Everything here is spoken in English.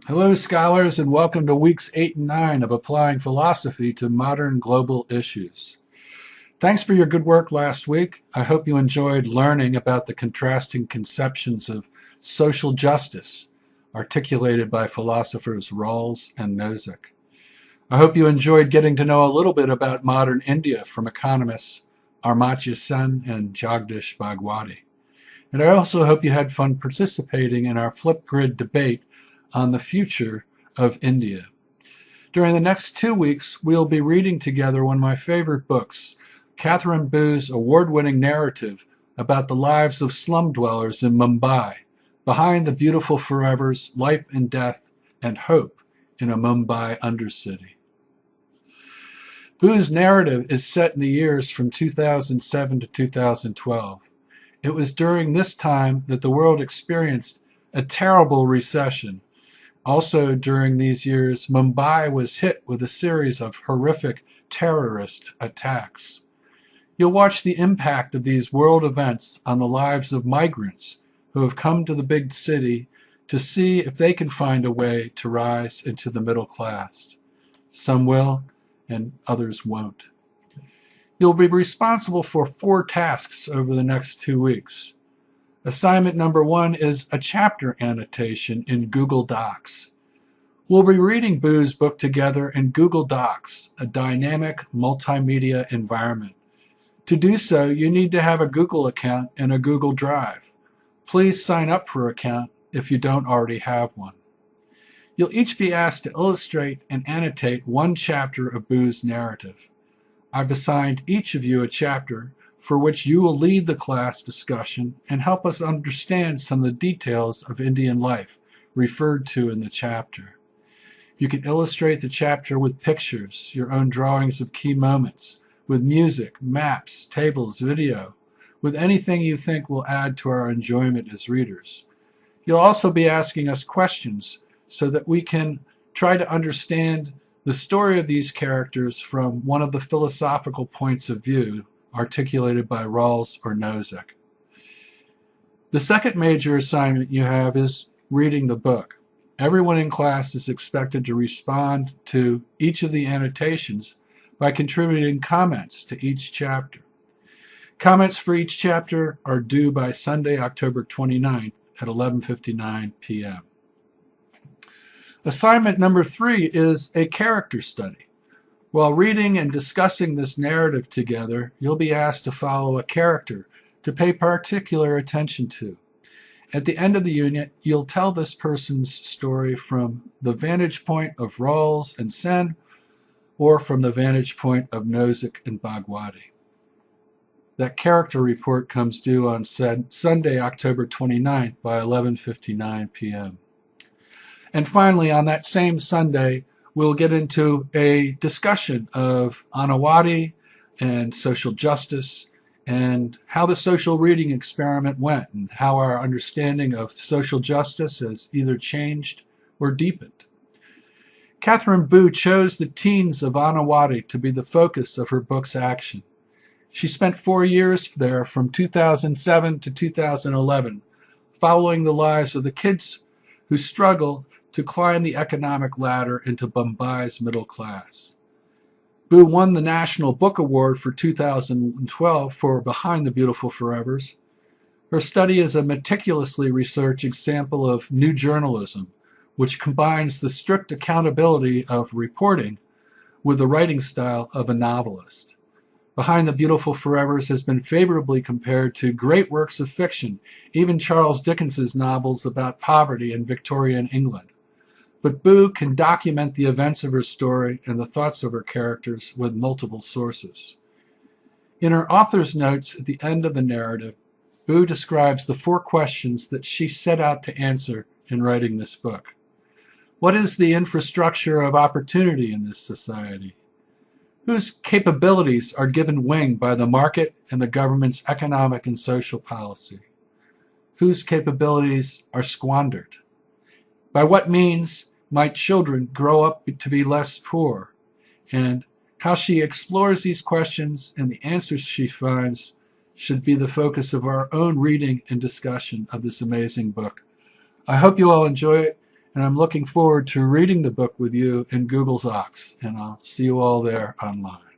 Hello, scholars, and welcome to weeks 8 and 9 of Applying Philosophy to Modern Global Issues. Thanks for your good work last week. I hope you enjoyed learning about the contrasting conceptions of social justice articulated by philosophers Rawls and Nozick. I hope you enjoyed getting to know a little bit about modern India from economists Amartya Sen and Jagdish Bhagwati. And I also hope you had fun participating in our Flipgrid debate on the future of India. During the next 2 weeks, we'll be reading together one of my favorite books, Catherine Boo's award-winning narrative about the lives of slum dwellers in Mumbai, behind the beautiful forevers, life and death, and hope in a Mumbai undercity. Boo's narrative is set in the years from 2007 to 2012. It was during this time that the world experienced a terrible recession. Also during these years, Mumbai was hit with a series of horrific terrorist attacks. You'll watch the impact of these world events on the lives of migrants who have come to the big city to see if they can find a way to rise into the middle class. Some will, and others won't. You'll be responsible for 4 tasks over the next 2 weeks. Assignment number 1 is a chapter annotation in Google Docs. We'll be reading Boo's book together in Google Docs, a dynamic multimedia environment. To do so, you need to have a Google account and a Google Drive. Please sign up for an account if you don't already have one. You'll each be asked to illustrate and annotate one chapter of Boo's narrative. I've assigned each of you a chapter for which you will lead the class discussion and help us understand some of the details of Indian life referred to in the chapter. You can illustrate the chapter with pictures, your own drawings of key moments, with music, maps, tables, video, with anything you think will add to our enjoyment as readers. You'll also be asking us questions so that we can try to understand the story of these characters from one of the philosophical points of view articulated by Rawls or Nozick. The second major assignment you have is reading the book. Everyone in class is expected to respond to each of the annotations by contributing comments to each chapter. Comments for each chapter are due by Sunday, October 29th at 11:59 p.m. Assignment number 3 is a character study. While reading and discussing this narrative together, you'll be asked to follow a character to pay particular attention to. At the end of the unit, you'll tell this person's story from the vantage point of Rawls and Sen, or from the vantage point of Nozick and Bhagwati. That character report comes due on Sunday, October 29th by 11:59 p.m. And finally, on that same Sunday, we'll get into a discussion of Anawati and social justice and how the social reading experiment went and how our understanding of social justice has either changed or deepened. Catherine Boo chose the teens of Anawati to be the focus of her book's action. She spent 4 years there from 2007 to 2011, following the lives of the kids who struggle to climb the economic ladder into Mumbai's middle class. Boo won the National Book Award for 2012 for Behind the Beautiful Forevers. Her study is a meticulously researched example of new journalism, which combines the strict accountability of reporting with the writing style of a novelist. Behind the Beautiful Forevers has been favorably compared to great works of fiction, even Charles Dickens's novels about poverty in Victorian England. But Boo can document the events of her story and the thoughts of her characters with multiple sources. In her author's notes at the end of the narrative, Boo describes the 4 questions that she set out to answer in writing this book. What is the infrastructure of opportunity in this society? Whose capabilities are given wing by the market and the government's economic and social policy? Whose capabilities are squandered? By what means might children grow up to be less poor? And how she explores these questions and the answers she finds should be the focus of our own reading and discussion of this amazing book. I hope you all enjoy it, and I'm looking forward to reading the book with you in Google's Docs, and I'll see you all there online.